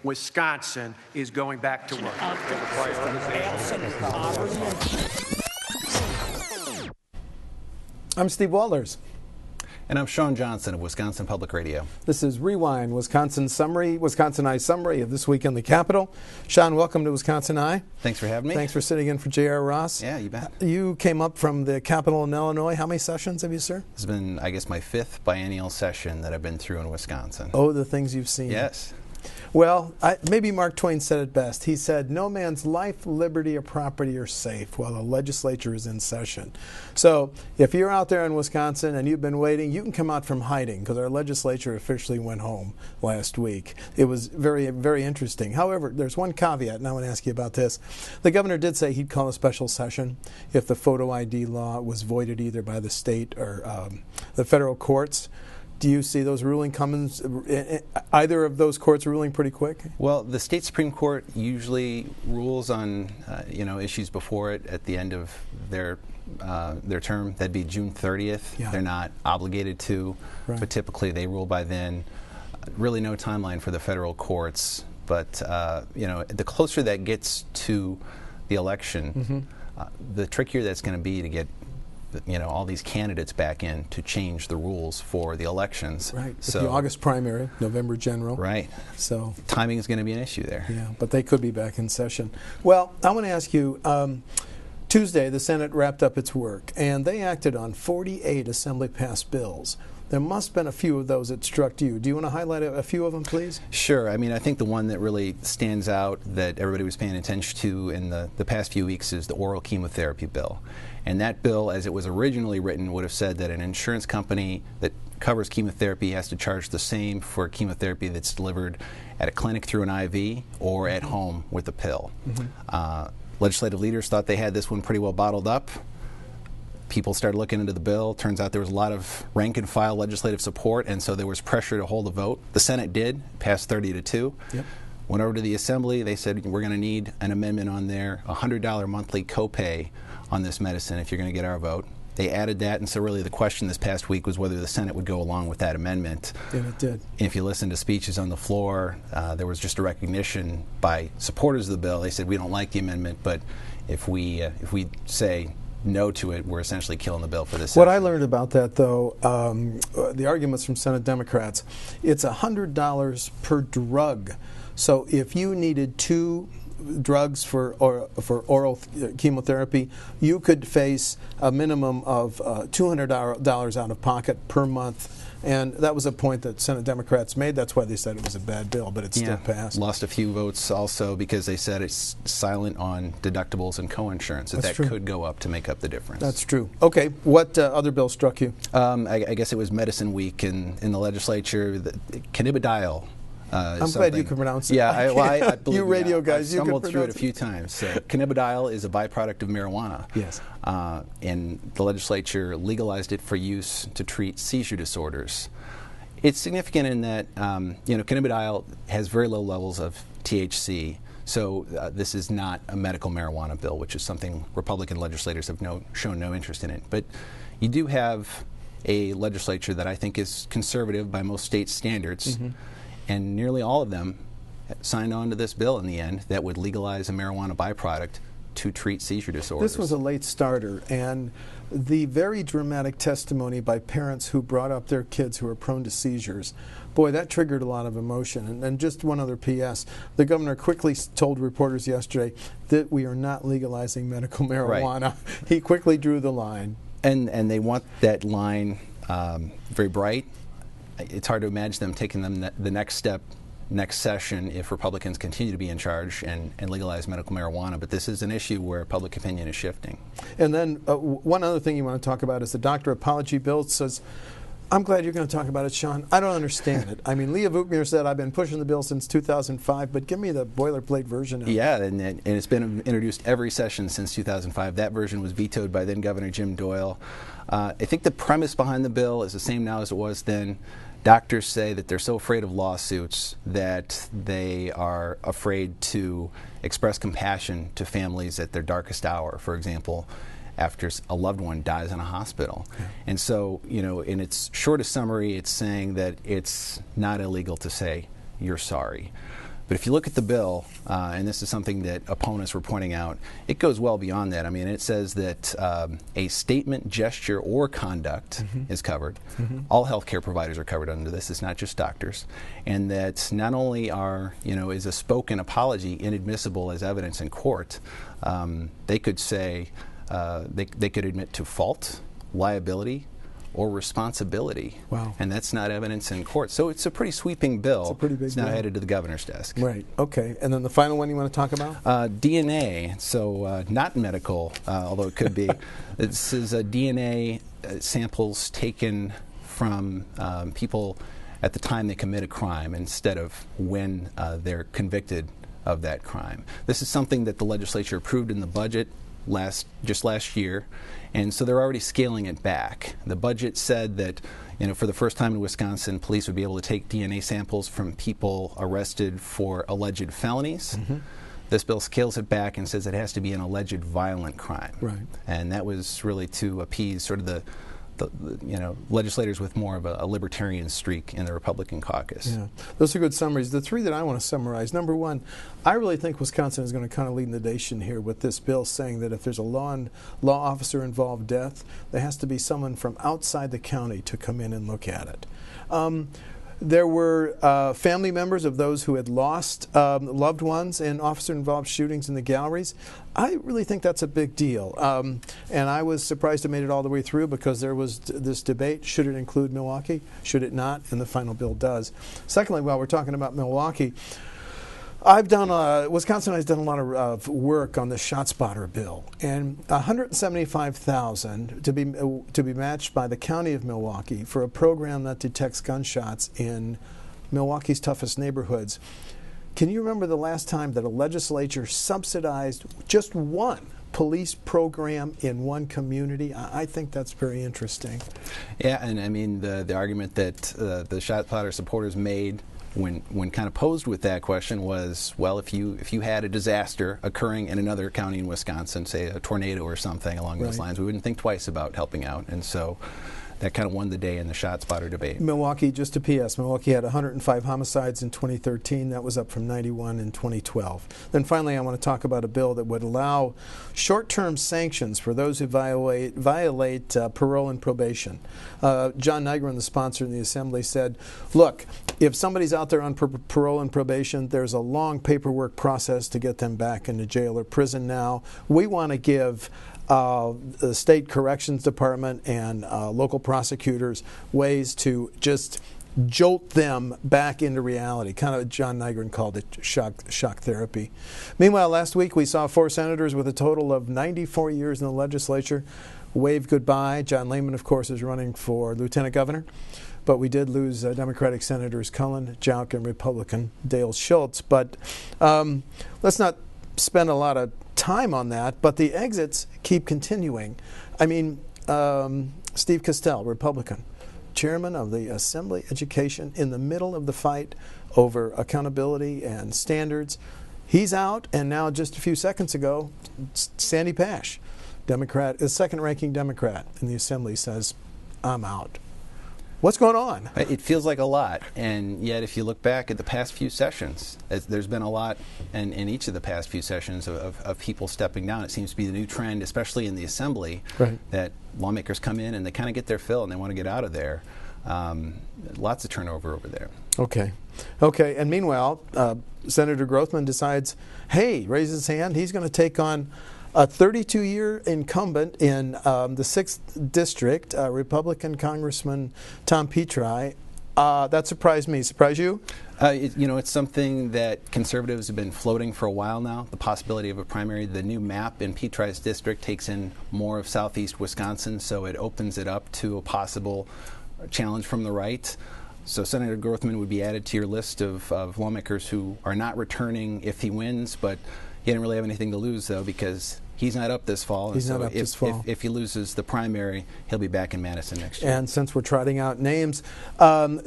Wisconsin is going back to work. I'm Steve Walters. And I'm Shawn Johnson of Wisconsin Public Radio. This is Rewind, WisconsinEye summary of this week in the Capitol. Shawn, welcome to WisconsinEye. Thanks for having me. Thanks for sitting in for J.R. Ross. Yeah, you bet. You came up from the Capitol in Illinois. How many sessions have you served? This has been, I guess, my 5th biennial session that I've been through in Wisconsin. Oh, the things you've seen. Yes. Well, maybe Mark Twain said it best. He said, "No man's life, liberty, or property are safe while the legislature is in session." So if you're out there in Wisconsin and you've been waiting, you can come out from hiding because our legislature officially went home last week. It was very, very interesting. However, there's one caveat, and I want to ask you about this. The governor did say he'd call a special session if the photo ID law was voided either by the state or the federal courts. Do you see those ruling coming, either of those courts ruling pretty quick? Well, the state Supreme Court usually rules on issues before it at the end of their term. That'd be June 30th. Yeah. They're not obligated to, right, but typically they rule by then. Really no timeline for the federal courts, but the closer that gets to the election, the trickier that's going to be to get all these candidates back in to change the rules for the elections. Right. So the August primary, November general. Right. So timing is going to be an issue there. Yeah, but they could be back in session. Well, I want to ask you, Tuesday the Senate wrapped up its work, and they acted on 48 Assembly-passed bills. There must have been a few of those that struck you. Do you want to highlight a few of them, please? Sure. I mean, I think the one that really stands out that everybody was paying attention to in the past few weeks is the oral chemotherapy bill. And that bill, as it was originally written, would have said that an insurance company that covers chemotherapy has to charge the same for chemotherapy that's delivered at a clinic through an IV or at home with a pill. Legislative leaders thought they had this one pretty well bottled up. People started looking into the bill. Turns out there was a lot of rank and file legislative support, and so there was pressure to hold a vote. The Senate did, passed 30-2. Yep. Went over to the Assembly. They said, we're going to need an amendment on there, a $100 monthly copay on this medicine if you're going to get our vote. They added that, and so really the question this past week was whether the Senate would go along with that amendment. And it did. If you listen to speeches on the floor, there was just a recognition by supporters of the bill. They said, we don't like the amendment, but if we say no to it, we're essentially killing the bill for this What session. I learned about that, though, the arguments from Senate Democrats, it's $100 per drug. So if you needed 2 drugs for oral chemotherapy, you could face a minimum of $200 out of pocket per month. And that was a point that Senate Democrats made. That's why they said it was a bad bill, but it still passed. Lost a few votes also because they said it's silent on deductibles and coinsurance, that true. could go up to make up the difference. That's true. Okay, what other bill struck you? I guess it was Medicine Week in the legislature. Cannabidiol. I'm glad you can pronounce it. Yeah, I believe you radio guys, I you can stumbled through it a pronounce few times. So, cannabidiol is a byproduct of marijuana. Yes. And the legislature legalized it for use to treat seizure disorders. It's significant in that cannabidiol has very low levels of THC. So this is not a medical marijuana bill, which is something Republican legislators have shown no interest in it. But you do have a legislature that I think is conservative by most state standards. And nearly all of them signed on to this bill in the end that would legalize a marijuana byproduct to treat seizure disorders. This was a late starter, and the very dramatic testimony by parents who brought up their kids who are prone to seizures, boy, that triggered a lot of emotion. And just one other P.S. The governor quickly told reporters yesterday that we are not legalizing medical marijuana. Right. He quickly drew the line. And they want that line very bright. It's hard to imagine them taking the next step next session if Republicans continue to be in charge and legalize medical marijuana. But this is an issue where public opinion is shifting. And then one other thing you want to talk about is the doctor apology bill. It says, I'm glad you're going to talk about it, Shawn. I don't understand it. I mean, Leah Vukmir said, I've been pushing the bill since 2005, but give me the boilerplate version of it. Yeah, and it's been introduced every session since 2005. That version was vetoed by then Governor Jim Doyle. I think the premise behind the bill is the same now as it was then. Doctors say that they're so afraid of lawsuits that they are afraid to express compassion to families at their darkest hour, for example, after a loved one dies in a hospital. Yeah. And so, in its shortest summary, it's saying that it's not illegal to say you're sorry. But if you look at the bill, and this is something that opponents were pointing out, it goes well beyond that. I mean, it says that a statement, gesture, or conduct is covered. All healthcare providers are covered under this. It's not just doctors. And that not only is a spoken apology inadmissible as evidence in court, they could say they could admit to fault, liability, or responsibility. Wow. And that's not evidence in court. So it's a pretty sweeping bill. It's a pretty big It's now bill. headed to the governor's desk. Right. Okay. And then the final one you want to talk about? DNA. So not medical, although it could be. This is DNA samples taken from people at the time they commit a crime instead of when they're convicted of that crime. This is something that the legislature approved in the budget just last year, and so they're already scaling it back. The budget said that, for the first time in Wisconsin, police would be able to take DNA samples from people arrested for alleged felonies. This bill scales it back and says it has to be an alleged violent crime. Right. And that was really to appease sort of the legislators with more of a libertarian streak in the Republican caucus. Yeah, those are good summaries. The three that I want to summarize: number one, I really think Wisconsin is going to kind of lead the nation here with this bill saying that if there's a law officer involved death, there has to be someone from outside the county to come in and look at it. There were family members of those who had lost loved ones in officer-involved shootings in the galleries. I really think that's a big deal. And I was surprised it made it all the way through because there was this debate, should it include Milwaukee, should it not, and the final bill does. Secondly, while we're talking about Milwaukee, WisconsinEye has done a lot of work on the ShotSpotter bill, and $175,000 to be matched by the county of Milwaukee for a program that detects gunshots in Milwaukee's toughest neighborhoods. Can you remember the last time that a legislature subsidized just one police program in one community? I think that's very interesting. Yeah, and I mean the argument that the ShotSpotter supporters made when kind of posed with that question was, well, if you had a disaster occurring in another county in Wisconsin, say a tornado or something along those lines, we wouldn't think twice about helping out. And so that kind of won the day in the ShotSpotter debate. Milwaukee, just a PS, Milwaukee had 105 homicides in 2013. That was up from 91 in 2012. Then finally, I want to talk about a bill that would allow short-term sanctions for those who violate parole and probation. John Nygren, the sponsor in the Assembly, said, look, if somebody's out there on parole and probation, there's a long paperwork process to get them back into jail or prison now. We want to give the state corrections department and local prosecutors ways to just jolt them back into reality. Kind of John Nygren called it shock therapy. Meanwhile, last week we saw 4 senators with a total of 94 years in the legislature wave goodbye. John Lehman, of course, is running for lieutenant governor. But we did lose Democratic Senators Cullen, Jauch, and Republican Dale Schultz. But let's not spend a lot of time on that, but the exits keep continuing. I mean, Steve Castell, Republican, chairman of the Assembly Education, in the middle of the fight over accountability and standards. He's out, and now just a few seconds ago, Sandy Pash, Democrat, a second-ranking Democrat in the Assembly, says, I'm out. What's going on? It feels like a lot, and yet if you look back at the past few sessions, there's been a lot in each of the past few sessions of people stepping down. It seems to be the new trend, especially in the Assembly, that lawmakers come in and they kind of get their fill and they want to get out of there. Lots of turnover over there. Okay, and meanwhile, Senator Grothman decides, hey, raises his hand, he's going to take on a 32-year incumbent in the 6th District, Republican Congressman Tom Petri. That surprised me. Surprised you? It's something that conservatives have been floating for a while now, the possibility of a primary. The new map in Petri's district takes in more of southeast Wisconsin, so it opens it up to a possible challenge from the right. So Senator Grothman would be added to your list of lawmakers who are not returning if he wins, but he didn't really have anything to lose, though, because He's not up this fall. He's not up this fall. If he loses the primary, he'll be back in Madison next year. And since we're trotting out names,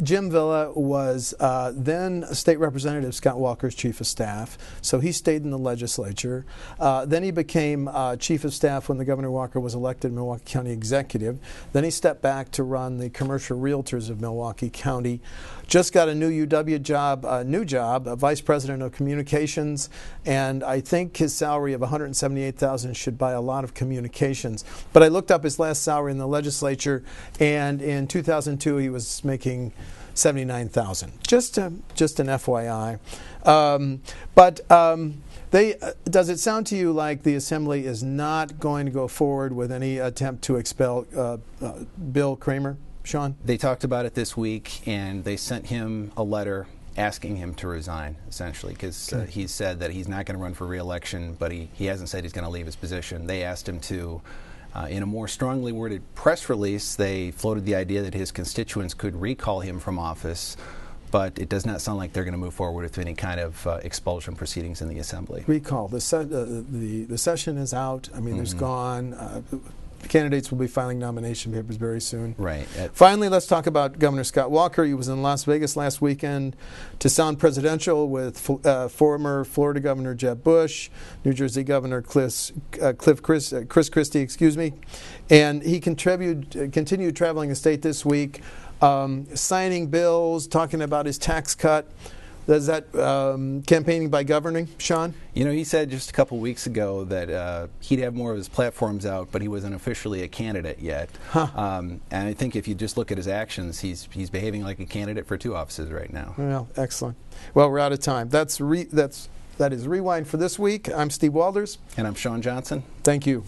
Jim Villa was then State Representative Scott Walker's chief of staff, so he stayed in the legislature. Then he became chief of staff when the Governor Walker was elected Milwaukee County executive. Then he stepped back to run the commercial realtors of Milwaukee County. Just got a new UW job, vice president of communications, and I think his salary of $178,000 should buy a lot of communications. But I looked up his last salary in the legislature, and in 2002 he was making $79,000. Just an FYI. Does it sound to you like the Assembly is not going to go forward with any attempt to expel Bill Kramer? Shawn? They talked about it this week, and they sent him a letter asking him to resign, essentially, because he said that he's not going to run for re-election, but he hasn't said he's going to leave his position. They asked him to. In a more strongly worded press release, they floated the idea that his constituents could recall him from office, but it does not sound like they're going to move forward with any kind of expulsion proceedings in the Assembly. Recall. The session is out. I mean, there's gone. The candidates will be filing nomination papers very soon. Right. Finally, let's talk about Governor Scott Walker. He was in Las Vegas last weekend to sound presidential with former Florida Governor Jeb Bush, New Jersey Governor Chris Christie, and he continued traveling the state this week, signing bills, talking about his tax cut. Is that campaigning by governing, Shawn? You know, he said just a couple weeks ago that he'd have more of his platforms out, but he wasn't officially a candidate yet. And I think if you just look at his actions, he's behaving like a candidate for 2 offices right now. Well, excellent. Well, we're out of time. That is Rewind for this week. I'm Steve Walders. And I'm Shawn Johnson. Thank you.